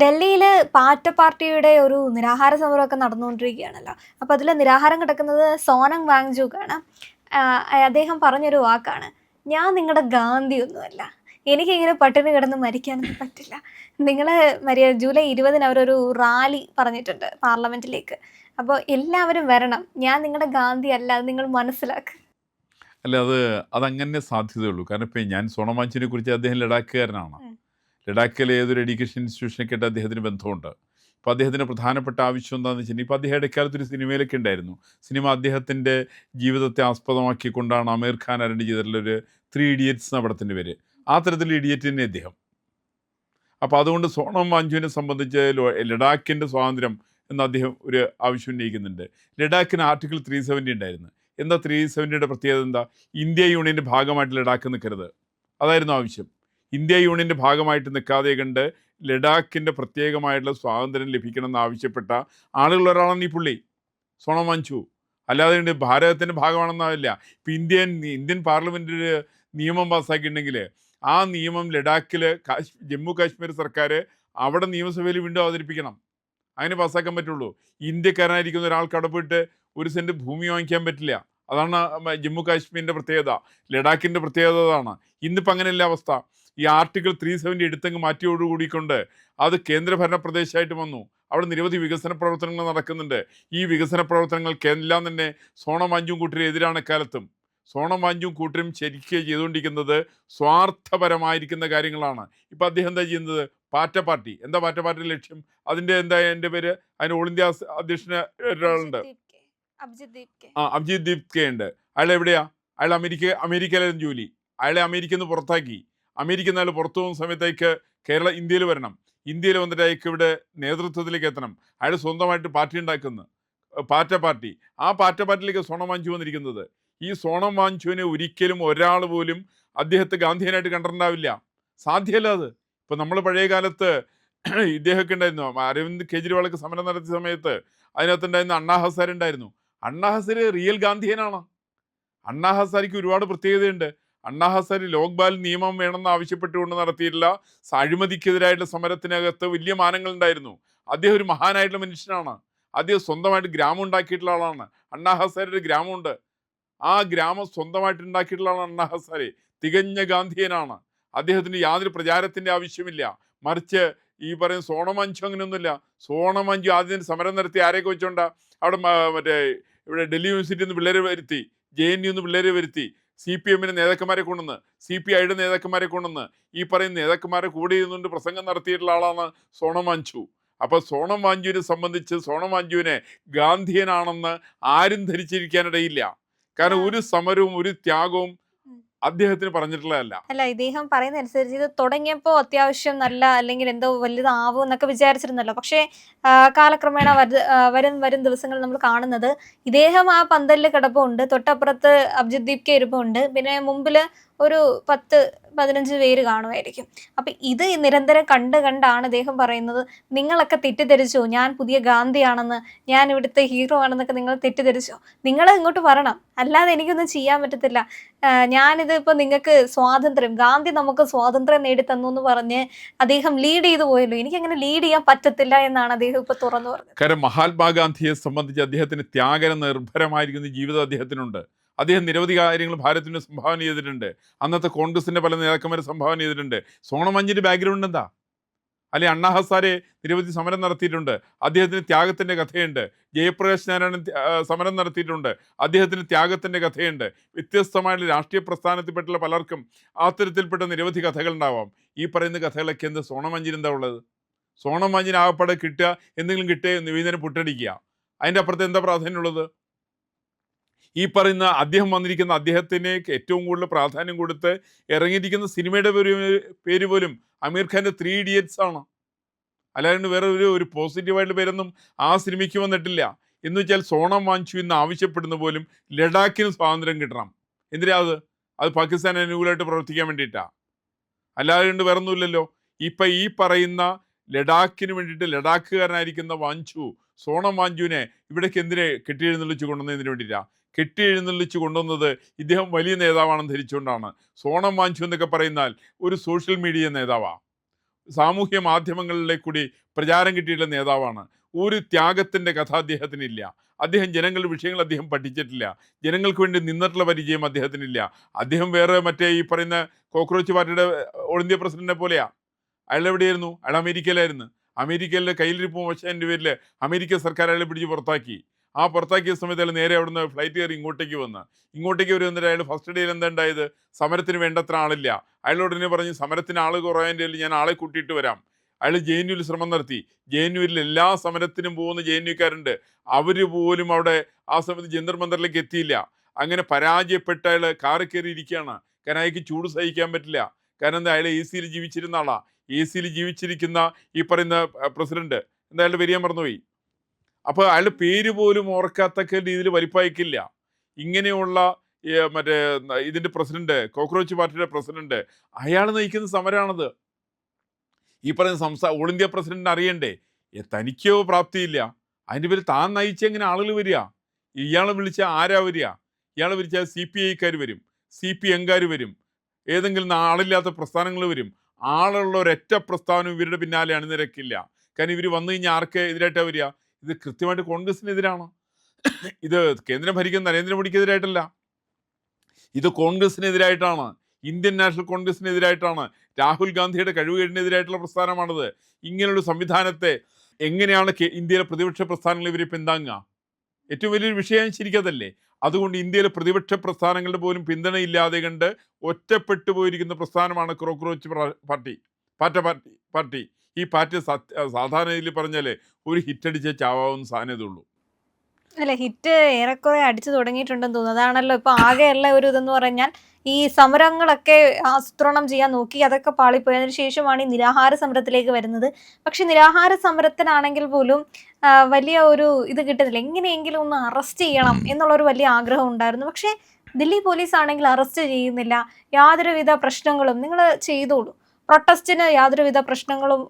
ഡൽഹിയിൽ പാർട്ടി പാർട്ടിയുടെ ഒരു നിരാഹാര സമരമൊക്കെ നടന്നുകൊണ്ടിരിക്കുകയാണല്ലോ. അപ്പോൾ അതിൽ നിരാഹാരം കിടക്കുന്നത് സോനം വാങ്ചുക്കാണ്. അദ്ദേഹം പറഞ്ഞൊരു വാക്കാണ്, "ഞാൻ നിങ്ങളുടെ ഗാന്ധിയൊന്നുമല്ല. എനിക്കിങ്ങനെ പട്ടിണി കിടന്ന് മരിക്കാനൊന്നും പറ്റില്ല." നിങ്ങൾ ജൂലൈ 20-ന് അവരൊരു റാലി പറഞ്ഞിട്ടുണ്ട് പാർലമെന്റിലേക്ക്. അപ്പോൾ എല്ലാവരും വരണം. ഞാൻ നിങ്ങളുടെ ഗാന്ധി അല്ല, അത് നിങ്ങൾ മനസ്സിലാക്കുക. അല്ല അതങ്ങനെ സാധ്യതയുള്ളൂ. കാരണം ഇപ്പം ഞാൻ സോണം വാങ്ചുവിനെ കുറിച്ച് അദ്ദേഹം ലഡാക്കുകാരനാണ്. ലഡാക്കിലെ ഏതൊരു എഡ്യൂക്കേഷൻ ഇൻസ്റ്റിറ്റ്യൂഷനൊക്കെ ആയിട്ട് അദ്ദേഹത്തിന് ബന്ധമുണ്ട്. ഇപ്പോൾ അദ്ദേഹത്തിൻ്റെ പ്രധാനപ്പെട്ട ആവശ്യം എന്താണെന്ന് വെച്ചിട്ടുണ്ടെങ്കിൽ ഇപ്പോൾ അദ്ദേഹം ഇടയ്ക്കാലത്ത് ഒരു സിനിമയിലൊക്കെ ഉണ്ടായിരുന്നു. സിനിമ അദ്ദേഹത്തിൻ്റെ ജീവിതത്തെ ആസ്പദമാക്കിക്കൊണ്ടാണ് ആമീർ ഖാൻ അരങ്ങ് ചെയ്തിട്ടുള്ളൊരു 3 ഇഡിയറ്റ്സ് എന്ന പടത്തിൻ്റെ പേര്. ആ തരത്തിലുള്ള ഇഡിയറ്റ് തന്നെ അദ്ദേഹം. അപ്പോൾ അതുകൊണ്ട് സോണം വാങ്ചുവിനെ സംബന്ധിച്ച് ലഡാക്കിൻ്റെ സ്വാതന്ത്ര്യം എന്ന് അദ്ദേഹം ഒരു ആവശ്യം ഉന്നയിക്കുന്നുണ്ട്. ലഡാക്കിന് ആർട്ടിക്കിൾ 370 ഉണ്ടായിരുന്നു. എന്താ 370യുടെ പ്രത്യേകത എന്താ? ഇന്ത്യ യൂണിയൻ്റെ ഭാഗമായിട്ട് ലഡാക്ക് നിൽക്കരുത്, അതായിരുന്നു ആവശ്യം. ഇന്ത്യ യൂണിയൻ്റെ ഭാഗമായിട്ട് നിൽക്കാതെ കണ്ട് ലഡാക്കിൻ്റെ പ്രത്യേകമായിട്ടുള്ള സ്വാതന്ത്ര്യം ലഭിക്കണമെന്ന് ആവശ്യപ്പെട്ട ആളുകളൊരാളാണ് ഈ പുള്ളി സോണം വാങ്ചു. അല്ലാതെ ഉണ്ട് ഭാരതത്തിൻ്റെ ഭാഗമാണെന്നാവില്ല. ഇപ്പം ഇന്ത്യൻ പാർലമെൻറ്റിൽ നിയമം പാസ്സാക്കിയിട്ടുണ്ടെങ്കിൽ ആ നിയമം ലഡാക്കിൽ ജമ്മു കാശ്മീർ സർക്കാർ അവിടെ നിയമസഭയിൽ വീണ്ടും അവതരിപ്പിക്കണം. അങ്ങനെ പാസ്സാക്കാൻ പറ്റുള്ളൂ. ഇന്ത്യക്കാരനായിരിക്കുന്ന ഒരാൾക്ക് അവിടെ പോയിട്ട് 1 സെൻറ്റ് ഭൂമി വാങ്ങിക്കാൻ പറ്റില്ല. അതാണ് ജമ്മു കാശ്മീരിൻ്റെ പ്രത്യേകത. ലഡാക്കിൻ്റെ പ്രത്യേകത അതാണ്. ഇന്നിപ്പോൾ അങ്ങനെയല്ല അവസ്ഥ. ഈ ആർട്ടിക്കിൾ 370 എടുത്തങ്ങ് മാറ്റിയോടുകൂടിക്കൊണ്ട് അത് കേന്ദ്രഭരണ പ്രദേശമായിട്ട് വന്നു. അവിടെ നിരവധി വികസന പ്രവർത്തനങ്ങൾ നടക്കുന്നുണ്ട്. ഈ വികസന പ്രവർത്തനങ്ങൾക്കെല്ലാം തന്നെ സോണം വാങ്ചുവും കൂട്ടരും എതിരാണ് എക്കാലത്തും. സോണം വാങ്ചുവും കൂട്ടരും ശരിക്ക് ചെയ്തുകൊണ്ടിരിക്കുന്നത് സ്വാർത്ഥപരമായിരിക്കുന്ന കാര്യങ്ങളാണ്. ഇപ്പം അദ്ദേഹം എന്താ ചെയ്യുന്നത്? പാറ്റ പാർട്ടി. എന്താ പാറ്റ പാർട്ടിയുടെ ലക്ഷ്യം? അതിൻ്റെ എന്താ എൻ്റെ പേര്? അതിന് ഓൾ ഇന്ത്യ അധ്യക്ഷന് ഒരാളുണ്ട്. അഭിജിത് ദീപ് കെ ഉണ്ട്. അയാൾ എവിടെയാ? അയാൾ അമേരിക്കയിലായിരുന്നു ജോലി. അയാളെ അമേരിക്കയിൽ നിന്ന് പുറത്താക്കി. അമേരിക്കയിൽ നിന്ന് അയാൾ പുറത്തു പോകുന്ന സമയത്തേക്ക് ഇന്ത്യയിൽ വരണം. ഇന്ത്യയിൽ വന്നിട്ട് അയാൾക്ക് ഇവിടെ നേതൃത്വത്തിലേക്ക് എത്തണം. അയാൾ സ്വന്തമായിട്ട് പാർട്ടി ഉണ്ടാക്കുന്നു, പാറ്റ പാർട്ടി. ആ പാറ്റ പാർട്ടിയിലേക്ക് സോണം വാങ്ചു വന്നിരിക്കുന്നത്. ഈ സോണം വാങ്ചുവിനെ ഒരിക്കലും ഒരാൾ പോലും അദ്ദേഹത്തെ ഗാന്ധിയനായിട്ട് കണ്ടിട്ടുണ്ടാവില്ല. സാധ്യമല്ല അത്. ഇപ്പം നമ്മൾ പഴയ കാലത്ത് ഇദ്ദേഹമൊക്കെ ഉണ്ടായിരുന്നു. അരവിന്ദ് കെജ്രിവാളൊക്കെ സമരം നടത്തിയ സമയത്ത് അതിനകത്തുണ്ടായിരുന്ന അണ്ണാ ഹസാരെ ഉണ്ടായിരുന്നു. അണ്ണാ ഹസാരെ റിയൽ ഗാന്ധിയനാണ്. അണ്ണാ ഹസാരിക്ക് ഒരുപാട് പ്രത്യേകതയുണ്ട്. അണ്ണാ ഹസാരി ലോക്പാൽ നിയമം വേണമെന്ന് ആവശ്യപ്പെട്ടുകൊണ്ട് നടത്തിയിട്ടില്ല അഴിമതിക്കെതിരായിട്ടുള്ള സമരത്തിനകത്ത് വലിയ മാനങ്ങൾ ഉണ്ടായിരുന്നു. അദ്ദേഹം ഒരു മഹാനായിട്ടുള്ള മനുഷ്യനാണ്. അദ്ദേഹം സ്വന്തമായിട്ട് ഗ്രാമം ഉണ്ടാക്കിയിട്ടുള്ള ആളാണ്. അണ്ണാ ഹസാരിയുടെ ഗ്രാമമുണ്ട്. ആ ഗ്രാമം സ്വന്തമായിട്ട് ഉണ്ടാക്കിയിട്ടുള്ള ആളാണ് അണ്ണാ ഹസാരെ. തികഞ്ഞ ഗാന്ധിയനാണ്. അദ്ദേഹത്തിന് യാതൊരു പ്രചാരത്തിൻ്റെ ആവശ്യമില്ല. മറിച്ച് ഈ പറയുന്ന സോണം വാങ്ചു അങ്ങനെയൊന്നുമില്ല. സോണം വാങ്ചു ആദ്യം സമരം നടത്തി ആരെയൊക്കെ വെച്ചോണ്ടാ? അവിടെ മറ്റേ ഇവിടെ ഡൽഹി യൂണിവേഴ്സിറ്റിയിൽ നിന്ന് പിള്ളേരെ വരുത്തി, JNU പിള്ളേരെ വരുത്തി, CPM നേതാക്കന്മാരെ കൊണ്ടുവന്ന്, CPIയുടെ നേതാക്കന്മാരെ കൊണ്ടുവന്ന് ഈ പറയുന്ന നേതാക്കന്മാരെ കൂടെ ഇരുന്നുകൊണ്ട് പ്രസംഗം നടത്തിയിട്ടുള്ള ആളാണ് സോണം വാങ്ചു. അപ്പോൾ സോണം വാങ്ചുവിനെ സംബന്ധിച്ച് സോണം വാങ്ചുവിനെ ഗാന്ധിയനാണെന്ന് ആരും ധരിച്ചിരിക്കാനിടയില്ല. കാരണം ഒരു സമരവും ഒരു ത്യാഗവും അദ്ദേഹത്തിന് പറഞ്ഞിട്ടുള്ളതല്ല. അല്ല, ഇദ്ദേഹം പറയുന്ന അനുസരിച്ച് ഇത് തുടങ്ങിയപ്പോൾ അത്യാവശ്യം നല്ല അല്ലെങ്കിൽ എന്തോ വലുതാവും എന്നൊക്കെ വിചാരിച്ചിരുന്നല്ലോ. പക്ഷേ കാലക്രമേണ വരും ദിവസങ്ങളിൽ നമ്മൾ കാണുന്നത് ഇദ്ദേഹം ആ പന്തലിൽ കിടപ്പുണ്ട്, തൊട്ടപ്പുറത്ത് അഭിജിത് ദീപ് കെ ഇരിപ്പുണ്ട്, പിന്നെ മുമ്പിൽ ഒരു 10-15 പേര് കാണുമായിരിക്കും. അപ്പം ഇത് നിരന്തരം കണ്ടാണ് അദ്ദേഹം പറയുന്നത്, നിങ്ങളൊക്കെ തെറ്റിദ്ധരിച്ചോ ഞാൻ പുതിയ ഗാന്ധിയാണെന്ന്, ഞാൻ ഇവിടുത്തെ ഹീറോ ആണെന്നൊക്കെ നിങ്ങൾ തെറ്റിദ്ധരിച്ചോ, നിങ്ങൾ ഇങ്ങോട്ട് വരണം, അല്ലാതെ എനിക്കൊന്നും ചെയ്യാൻ പറ്റത്തില്ല. ഞാനിത് ഇപ്പോൾ നിങ്ങൾക്ക് സ്വാതന്ത്ര്യം, ഗാന്ധി നമുക്ക് സ്വാതന്ത്ര്യം നേടിത്തന്നു എന്ന് പറഞ്ഞ് അദ്ദേഹം ലീഡ് ചെയ്തു പോയല്ലോ, എനിക്കങ്ങനെ ലീഡ് ചെയ്യാൻ പറ്റത്തില്ല എന്നാണ് അദ്ദേഹം ഇപ്പോൾ തുറന്നു പറഞ്ഞത്. കാരണം മഹാത്മാഗാന്ധിയെ സംബന്ധിച്ച് അദ്ദേഹത്തിന് ത്യാഗ നിർഭരമായിരിക്കുന്ന ജീവിതം അദ്ദേഹത്തിനുണ്ട്. അദ്ദേഹം നിരവധി കാര്യങ്ങൾ ഭാരതത്തിന് സംഭാവന ചെയ്തിട്ടുണ്ട്. അന്നത്തെ കോൺഗ്രസിൻ്റെ പല നേതാക്കന്മാരെ സംഭാവന ചെയ്തിട്ടുണ്ട്. സോണം വാങ്ചുവിൻ്റെ ബാക്ക്ഗ്രൗണ്ട് എന്താ? അല്ലെ അണ്ണാ ഹസാരെ നിരവധി സമരം നടത്തിയിട്ടുണ്ട്. അദ്ദേഹത്തിന് ത്യാഗത്തിൻ്റെ കഥയുണ്ട്. ജയപ്രകാശ് നാരായണൻ സമരം നടത്തിയിട്ടുണ്ട്. അദ്ദേഹത്തിന് ത്യാഗത്തിൻ്റെ കഥയുണ്ട്. വ്യത്യസ്തമായിട്ടുള്ള രാഷ്ട്രീയ പ്രസ്ഥാനത്തിൽപ്പെട്ടുള്ള പലർക്കും അത്തരത്തിൽപ്പെട്ട നിരവധി കഥകൾ ഉണ്ടാവാം. ഈ പറയുന്ന കഥകളൊക്കെ എന്ത് സോണം വാങ്ചുവിന് എന്താ ഉള്ളത്? സോണം വാങ്ചുവിന് ആകപ്പാടെ കിട്ടുക എന്തെങ്കിലും കിട്ടുക നിവേദനം പുട്ടടിക്കുക. അതിൻ്റെ അപ്പുറത്ത് എന്താ പ്രാധാന്യമുള്ളത്? ഈ പറയുന്ന അദ്ദേഹം വന്നിരിക്കുന്ന അദ്ദേഹത്തിന് ഏറ്റവും കൂടുതൽ പ്രാധാന്യം കൊടുത്ത് ഇറങ്ങിയിരിക്കുന്ന സിനിമയുടെ പേര് പോലും ആമീർ ഖാൻ്റെ 3 ഇഡിയറ്റ്സ് ആണ്. അല്ലാണ്ട് വേറെ ഒരു പോസിറ്റീവായിട്ടുള്ള പേരൊന്നും ആ സിനിമയ്ക്ക് വന്നിട്ടില്ല. എന്ന് വെച്ചാൽ സോണം വാങ്ചു ഇന്ന് ആവശ്യപ്പെടുന്ന പോലും ലഡാക്കിന് സ്വാതന്ത്ര്യം കിട്ടണം. എന്തിനാ അത് പാകിസ്ഥാൻ അനുകൂലമായിട്ട് പ്രവർത്തിക്കാൻ വേണ്ടിയിട്ടാണ്, അല്ലാതെ വേറെ ഒന്നുമില്ലല്ലോ. ഇപ്പം ഈ പറയുന്ന ലഡാക്കിന് വേണ്ടിയിട്ട് ലഡാക്കുകാരനായിരിക്കുന്ന വാങ്ചു സോണം വാങ്ചുവിനെ ഇവിടേക്ക് എന്തിനെ കെട്ടിയെഴുന്നള്ളിച്ച് കൊണ്ടുവന്നതിന് വേണ്ടിയിട്ടാണ്? കെട്ടിയെഴുന്നള്ളിച്ച് കൊണ്ടുവന്നത് ഇദ്ദേഹം വലിയ നേതാവാണെന്ന് ധരിച്ചുകൊണ്ടാണ്. സോണം വാങ്ചു എന്നൊക്കെ പറയുന്നാൽ ഒരു സോഷ്യൽ മീഡിയ നേതാവാണ്, സാമൂഹ്യ മാധ്യമങ്ങളിലെ കൂടി പ്രചാരം കിട്ടിയിട്ടുള്ള നേതാവാണ്. ഒരു ത്യാഗത്തിൻ്റെ കഥ അദ്ദേഹത്തിനില്ല. അദ്ദേഹം ജനങ്ങളുടെ വിഷയങ്ങൾ അദ്ദേഹം പഠിച്ചിട്ടില്ല. ജനങ്ങൾക്ക് വേണ്ടി നിന്നിട്ടുള്ള പരിചയം അദ്ദേഹത്തിനില്ല. അദ്ദേഹം വേറെ മറ്റേ ഈ പറയുന്ന കോക്രോച്ച് പാർട്ടിയുടെ ഓൾ ഇന്ത്യ പ്രസിഡന്റിനെ പോലെയാ. അയാൾ എവിടെയായിരുന്നു? അയാൾ അമേരിക്കയിലായിരുന്നു. അമേരിക്കയിലെ കയ്യിലിരിപ്പ് മോശത്തിൻ്റെ പേരിൽ അമേരിക്ക സർക്കാർ അയാളെ പിടിച്ച് പുറത്താക്കി. ആ പുറത്താക്കിയ സമയത്ത് അയാൾ നേരെ അവിടുന്ന് ഫ്ലൈറ്റ് കയറി ഇങ്ങോട്ടേക്ക് വന്നിട്ട് അയാൾ ഫസ്റ്റ് ഡേയിൽ എന്താ ഉണ്ടായത്? സമരത്തിന് വേണ്ടത്ര ആളില്ല. അയാളോട് തന്നെ പറഞ്ഞു, സമരത്തിന് ആൾ കുറയാൻ്റെ ഞാൻ ആളെ കൂട്ടിയിട്ട് വരാം. അയാൾ ജെ എൻ യുവിൽ ശ്രമം നടത്തി. ജെ എൻ യുവിൽ എല്ലാ സമരത്തിനും പോകുന്ന ജെ എൻ യുക്കാരുണ്ട്. അവർ പോലും അവിടെ ആ സമയത്ത് ജന്തർ മന്ദറിലേക്ക് എത്തിയില്ല. അങ്ങനെ പരാജയപ്പെട്ട അയാൾ കാറിൽ കയറി ഇരിക്കുകയാണ്. കാരണം അയാൾക്ക് ചൂട് സഹിക്കാൻ പറ്റില്ല. കാരണം എന്താ, അയാൾ എ സിയിൽ ജീവിച്ചിരുന്ന ആളാ. എ സിയിൽ ജീവിച്ചിരിക്കുന്ന ഈ പറയുന്ന പ്രസിഡന്റ് എന്താ, അയാളുടെ പേര് ഞാൻ മറന്നുപോയി. അപ്പോൾ അയാളുടെ പേര് പോലും ഓർക്കാത്തക്ക രീതിയിൽ വലിപ്പയക്കില്ല. ഇങ്ങനെയുള്ള മറ്റേ ഇതിന്റെ പ്രസിഡന്റ്, കോക്രോച്ച് പാർട്ടിയുടെ പ്രസിഡന്റ്, അയാൾ നയിക്കുന്ന സമരമാണത്. ഈ പറയുന്ന ഓൾ ഇന്ത്യ പ്രസിഡന്റിന് അറിയണ്ടേ തനിക്കോ പ്രാപ്തിയില്ല, അതിൻ്റെ പേര് താൻ നയിച്ചെങ്ങനെ ആളുകൾ വരിക? ഇയാളെ വിളിച്ച ആരാ വരിക? ഇയാളെ വിളിച്ചാൽ സി പി ഐക്കാർ വരും, സി പി എംകാർ വരും, ഏതെങ്കിലും ആളില്ലാത്ത പ്രസ്ഥാനങ്ങൾ വരും. ആളുള്ള ഒരൊറ്റ പ്രസ്ഥാനം ഇവരുടെ പിന്നാലെ അണിനിരക്കില്ല. കാരണം ഇവർ വന്നു കഴിഞ്ഞാൽ ആർക്ക് എതിരായിട്ടാണ് വരിക? ഇത് കൃത്യമായിട്ട് കോൺഗ്രസിനെതിരാണ്. ഇത് കേന്ദ്രം ഭരിക്കുന്ന നരേന്ദ്രമോദിക്കെതിരായിട്ടല്ല, ഇത് കോൺഗ്രസിനെതിരായിട്ടാണ്. ഇന്ത്യൻ നാഷണൽ കോൺഗ്രസിനെതിരായിട്ടാണ്. രാഹുൽ ഗാന്ധിയുടെ കഴിവുകേടിനെതിരായിട്ടുള്ള പ്രസ്ഥാനമാണത്. ഇങ്ങനെയുള്ള സംവിധാനത്തെ എങ്ങനെയാണ് ഇന്ത്യയിലെ പ്രതിപക്ഷ പ്രസ്ഥാനങ്ങൾ ഇവരെ പിന്താങ്ങുക? ഏറ്റവും വലിയൊരു വിഷയം ശരിക്കതല്ലേ? അതുകൊണ്ട് ഇന്ത്യയിലെ പ്രതിപക്ഷ പ്രസ്ഥാനങ്ങളുടെ പോലും പിന്തുണയില്ലാതെ കണ്ട് ഒറ്റപ്പെട്ടു പോയിരിക്കുന്ന പ്രസ്ഥാനമാണ് കോക്രോച്ച് പാർട്ടി, പാർട്ടി. ഈ പാർട്ടി സാധാരണ രീതിയിൽ പറഞ്ഞാൽ ഒരു ഹിറ്റടിച്ചേ ചാവാവുന്ന സാധ്യതയുള്ളൂ. അല്ല, ഹിറ്റ് ഏറെക്കുറെ അടിച്ചു തുടങ്ങിയിട്ടുണ്ടെന്ന് തോന്നുന്നു. അതാണല്ലോ ഇപ്പൊ ആകെയുള്ള ഒരു ഇതെന്ന് പറഞ്ഞാൽ, ഈ സമരങ്ങളൊക്കെ ആസൂത്രണം ചെയ്യാൻ നോക്കി, അതൊക്കെ പാളിപ്പോയി. അതിന് ശേഷമാണ് ഈ നിരാഹാര സമരത്തിലേക്ക് വരുന്നത്. പക്ഷെ നിരാഹാര സമരത്തിനാണെങ്കിൽ പോലും വലിയ ഒരു ഇത് കിട്ടുന്നില്ല. എങ്ങനെയെങ്കിലും ഒന്ന് അറസ്റ്റ് ചെയ്യണം എന്നുള്ളൊരു വലിയ ആഗ്രഹം ഉണ്ടായിരുന്നു. പക്ഷെ ദില്ലി പോലീസ് ആണെങ്കിൽ അറസ്റ്റ് ചെയ്യുന്നില്ല. യാതൊരുവിധ പ്രശ്നങ്ങളും നിങ്ങൾ ചെയ്തോളൂ, പ്രൊട്ടസ്റ്റിന് യാതൊരുവിധ പ്രശ്നങ്ങളും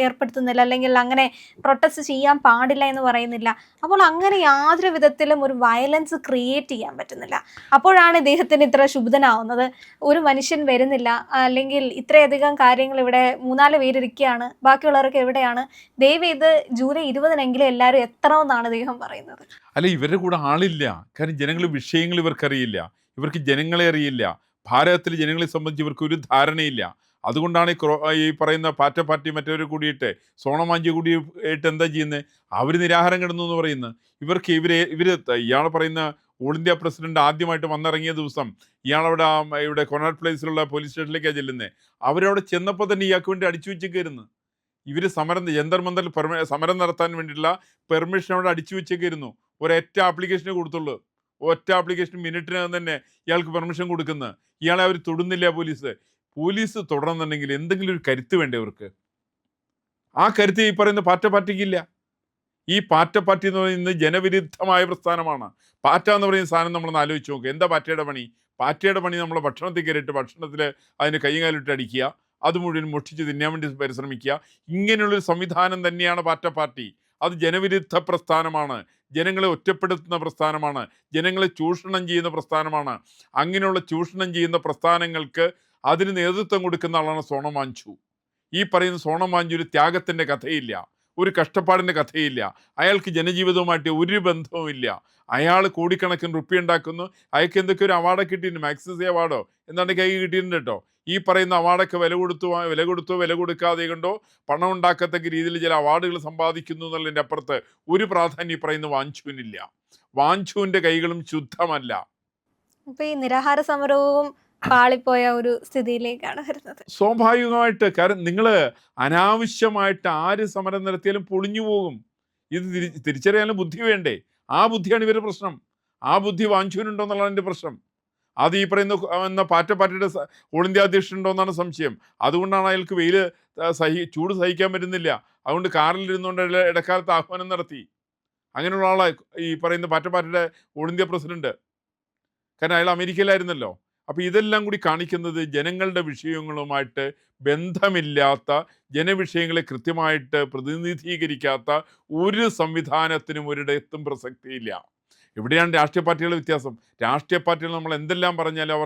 ഏർപ്പെടുത്തുന്നില്ല, അല്ലെങ്കിൽ അങ്ങനെ പ്രൊട്ടസ്റ്റ് ചെയ്യാൻ പാടില്ല എന്ന് പറയുന്നില്ല. അപ്പോൾ അങ്ങനെ യാതൊരു വിധത്തിലും ഒരു വയലൻസ് ക്രിയേറ്റ് ചെയ്യാൻ പറ്റുന്നില്ല. അപ്പോഴാണ് ഇദ്ദേഹത്തിന് ഇത്ര ശുഭിതനാവുന്നത്. ഒരു മനുഷ്യൻ വരുന്നില്ല, അല്ലെങ്കിൽ ഇത്രയധികം കാര്യങ്ങൾ ഇവിടെ 3-4 പേരിരിക്കുകയാണ്, ബാക്കിയുള്ളവരൊക്കെ എവിടെയാണ്? ദയവേത് ജൂലൈ 20-നെങ്കിലും എല്ലാവരും എത്തണമെന്നാണ് അദ്ദേഹം പറയുന്നത്. അല്ല, ഇവരുടെ കൂടെ ആളില്ല. കാരണം ജനങ്ങൾ വിഷയങ്ങൾ ഇവർക്കറിയില്ല, ഇവർക്ക് ജനങ്ങളെ അറിയില്ല, ഭാരതത്തിലെ ജനങ്ങളെ സംബന്ധിച്ച് ഇവർക്ക് ഒരു ധാരണയില്ല. അതുകൊണ്ടാണ് ഈ പറയുന്ന പാർട്ടി മറ്റവർ കൂടിയിട്ട് സോണമാഞ്ചി കൂടിയിട്ട് എന്താ ചെയ്യുന്നത്? അവർ നിരാഹാരം കിടന്നു എന്ന് പറയുന്നത്. ഇവർ ഇയാൾ പറയുന്ന ഓൾ ഇന്ത്യ പ്രസിഡന്റ് ആദ്യമായിട്ട് വന്നിറങ്ങിയ ദിവസം ഇയാളവിടെ ഇവിടെ കൊണാട്ട് പ്ലേസിലുള്ള പോലീസ് സ്റ്റേഷനിലേക്കാണ് ചെല്ലുന്നത്. അവരവിടെ ചെന്നപ്പോൾ തന്നെ ഇയാൾക്ക് വേണ്ടി അടിച്ചു വെച്ചേക്കായിരുന്നു. ഇവർ ജന്തർ മന്ദർ സമരം നടത്താൻ വേണ്ടിയിട്ടുള്ള പെർമിഷൻ അവിടെ അടിച്ചു വെച്ചേക്കായിരുന്നു. ഒരൊറ്റ ആപ്ലിക്കേഷനെ കൊടുത്തുള്ളൂ. ഒറ്റ ആപ്ലിക്കേഷൻ മിനിറ്റിനകം തന്നെ ഇയാൾക്ക് പെർമിഷൻ കൊടുക്കുന്നത്. ഇയാളെ അവർ തൊടുന്നില്ല. പോലീസ് തുടർന്നുണ്ടെങ്കിൽ എന്തെങ്കിലും ഒരു കരുത്ത് വേണ്ടേ അവർക്ക്? ആ കരുത്ത് ഈ പറയുന്ന പാർട്ടിക്കില്ല. ഈ പാർട്ടി എന്ന് പറയുന്നത് ജനവിരുദ്ധമായ പ്രസ്ഥാനമാണ്. പാറ്റ എന്ന് പറയുന്ന സാധനം നമ്മളൊന്ന് ആലോചിച്ച് നോക്കുക. എന്താ പാറ്റയുടെ പണി? പാറ്റയുടെ പണി നമ്മളെ ഭക്ഷണത്തിൽ കയറിയിട്ട് ഭക്ഷണത്തിൽ അതിന് കൈകാലിട്ട് അടിക്കുക, അത് മുഴുവൻ മുഷിച്ച് തിന്നാൻ വേണ്ടി പരിശ്രമിക്കുക. ഇങ്ങനെയുള്ളൊരു സംവിധാനം തന്നെയാണ് പാർട്ടി. അത് ജനവിരുദ്ധ പ്രസ്ഥാനമാണ്, ജനങ്ങളെ ഒറ്റപ്പെടുത്തുന്ന പ്രസ്ഥാനമാണ്, ജനങ്ങളെ ചൂഷണം ചെയ്യുന്ന പ്രസ്ഥാനമാണ്. അങ്ങനെയുള്ള ചൂഷണം ചെയ്യുന്ന പ്രസ്ഥാനങ്ങൾക്ക് അതിന് നേതൃത്വം കൊടുക്കുന്ന ആളാണ് സോണം വാഞ്ചു. ഈ പറയുന്ന സോണം വാഞ്ചു ഒരു ത്യാഗത്തിൻ്റെ കഥയില്ല, ഒരു കഷ്ടപ്പാടിൻ്റെ കഥയില്ല. അയാൾക്ക് ജനജീവിതവുമായിട്ട് ഒരു ബന്ധവുമില്ല. അയാൾ കോടിക്കണക്കിന് റുപ്യ ഉണ്ടാക്കുന്നു. അയാൾക്ക് എന്തൊക്കെ ഒരു അവാർഡൊക്കെ കിട്ടിയിട്ടുണ്ട്, മാക്സിസി അവാർഡോ എന്താണ്ട് കൈ കിട്ടിയിട്ടുണ്ട് കേട്ടോ. ഈ പറയുന്ന അവാർഡൊക്കെ വില കൊടുക്കാതെ കണ്ടോ പണം ഉണ്ടാക്കത്തക്ക രീതിയിൽ ചില അവാർഡുകൾ സമ്പാദിക്കുന്നു എന്നുള്ളതിൻ്റെ അപ്പുറത്ത് ഒരു പ്രാധാന്യം ഈ പറയുന്ന വാഞ്ചുവിനില്ല. വാഞ്ചുവിൻ്റെ കൈകളും ശുദ്ധമല്ല. ഇപ്പൊ ഈ നിരാഹാര സമരവും പാളിപ്പോയ ഒരു സ്ഥിതിയിലേക്കാണ് വരുന്നത്. സ്വാഭാവികമായിട്ട്. കാരണം നിങ്ങൾ അനാവശ്യമായിട്ട് ആര് സമരം നടത്തിയാലും പൊളിഞ്ഞു പോകും. ഇത് തിരിച്ചറിയാനും ബുദ്ധി വേണ്ടേ? ആ ബുദ്ധിയാണ് ഇവരുടെ പ്രശ്നം. ആ ബുദ്ധി വാഞ്ചുവിനുണ്ടോ എന്നുള്ളതാണ് എൻ്റെ പ്രശ്നം. അത് ഈ പറയുന്ന പാർട്ടിയുടെ ഓൾ ഇന്ത്യ അധ്യക്ഷനുണ്ടോ എന്നാണ് സംശയം. അതുകൊണ്ടാണ് അയാൾക്ക് ചൂട് സഹിക്കാൻ പറ്റുന്നില്ല. അതുകൊണ്ട് കാറിൽ ഇരുന്നുകൊണ്ട് ഇടക്കാലത്ത് ആഹ്വാനം നടത്തി. അങ്ങനെയുള്ള ആളാണ് ഈ പറയുന്ന പാർട്ടിയുടെ ഓൾ ഇന്ത്യ പ്രസിഡന്റ്. കാരണം അയാൾ അമേരിക്കയിലായിരുന്നല്ലോ. അപ്പോൾ ഇതെല്ലാം കൂടി കാണിക്കുന്നത് ജനങ്ങളുടെ വിഷയങ്ങളുമായിട്ട് ബന്ധമില്ലാത്ത, ജനവിഷയങ്ങളെ കൃത്യമായിട്ട് പ്രതിനിധീകരിക്കാത്ത ഒരു സംവിധാനത്തിനും ഒരിടത്തും പ്രസക്തിയില്ല. ഇവിടെയാണ് രാഷ്ട്രീയ പാർട്ടികളുടെ വ്യത്യാസം. രാഷ്ട്രീയ പാർട്ടികൾ നമ്മൾ എന്തെല്ലാം പറഞ്ഞാലും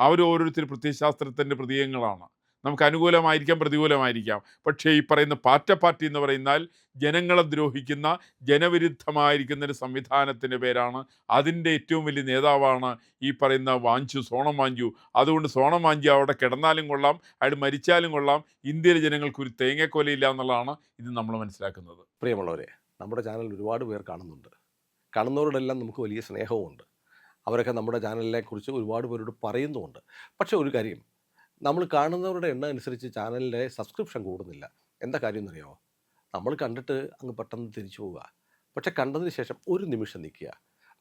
അവർ ഓരോരുത്തർ പ്രത്യയശാസ്ത്രത്തിൻ്റെ പ്രതീകങ്ങളാണ്. നമുക്ക് അനുകൂലമായിരിക്കാം, പ്രതികൂലമായിരിക്കാം. പക്ഷേ ഈ പറയുന്ന പാർട്ടി എന്ന് പറയുന്നാൽ ജനങ്ങളെ ദ്രോഹിക്കുന്ന, ജനവിരുദ്ധമായിരിക്കുന്ന ഒരു സംവിധാനത്തിൻ്റെ പേരാണ്. അതിൻ്റെ ഏറ്റവും വലിയ നേതാവാണ് ഈ പറയുന്ന സോണം വാഞ്ചു. അതുകൊണ്ട് സോണം വാഞ്ചു അവിടെ കിടന്നാലും കൊള്ളാം, അയാൾ മരിച്ചാലും കൊള്ളാം, ഇന്ത്യയിലെ ജനങ്ങൾക്ക് ഒരു തേങ്ങക്കൊലയില്ല എന്നുള്ളതാണ് ഇത് നമ്മൾ മനസ്സിലാക്കുന്നത്. പ്രിയമുള്ളവരെ, നമ്മുടെ ചാനൽ ഒരുപാട് പേർ കാണുന്നുണ്ട്. കാണുന്നവരോടെല്ലാം നമുക്ക് വലിയ സ്നേഹവുമുണ്ട്. അവരൊക്കെ നമ്മുടെ ചാനലിനെ കുറിച്ച് ഒരുപാട് പേരോട് പറയുന്നുമുണ്ട്. പക്ഷേ ഒരു കാര്യം, നമ്മൾ കാണുന്നവരുടെ എണ്ണം അനുസരിച്ച് ചാനലിൻ്റെ സബ്സ്ക്രിപ്ഷൻ കൂടുന്നില്ല. എന്താ കാര്യം എന്നറിയാമോ? നമ്മൾ കണ്ടിട്ട് അങ്ങ് പെട്ടെന്ന് തിരിച്ചു പോവുക. പക്ഷേ കണ്ടതിന് ശേഷം ഒരു നിമിഷം നിൽക്കുക.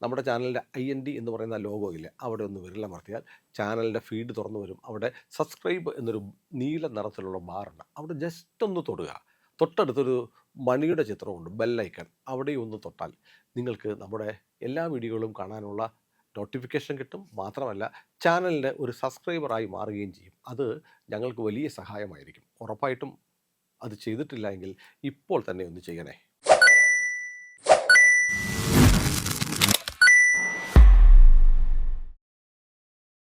നമ്മുടെ ചാനലിൻ്റെ IND എന്ന് പറയുന്ന ലോഗോ ഇല്ലേ, അവിടെ ഒന്ന് വിരലമർത്തിയാൽ ചാനലിൻ്റെ ഫീഡ് തുറന്നു വരും. അവിടെ സബ്സ്ക്രൈബ് എന്നൊരു നീല നിറത്തിലുള്ള ബാറുണ്ട്. അവിടെ ജസ്റ്റ് ഒന്ന് തൊടുക. തൊട്ടടുത്തൊരു മണിയുടെ ചിത്രമുണ്ട്, ബെല്ലൈക്കൺ. അവിടെ ഒന്ന് തൊട്ടാൽ നിങ്ങൾക്ക് നമ്മുടെ എല്ലാ വീഡിയോകളും കാണാനുള്ള നോട്ടിഫിക്കേഷൻ കിട്ടും. മാത്രമല്ല, ചാനലിൻ്റെ ഒരു സബ്സ്ക്രൈബറായി മാറുകയും ചെയ്യും. അത് ഞങ്ങൾക്ക് വലിയ സഹായമായിരിക്കും. ഉറപ്പായിട്ടും അത് ചെയ്തിട്ടില്ല എങ്കിൽ ഇപ്പോൾ തന്നെ ഒന്ന് ചെയ്യണേ.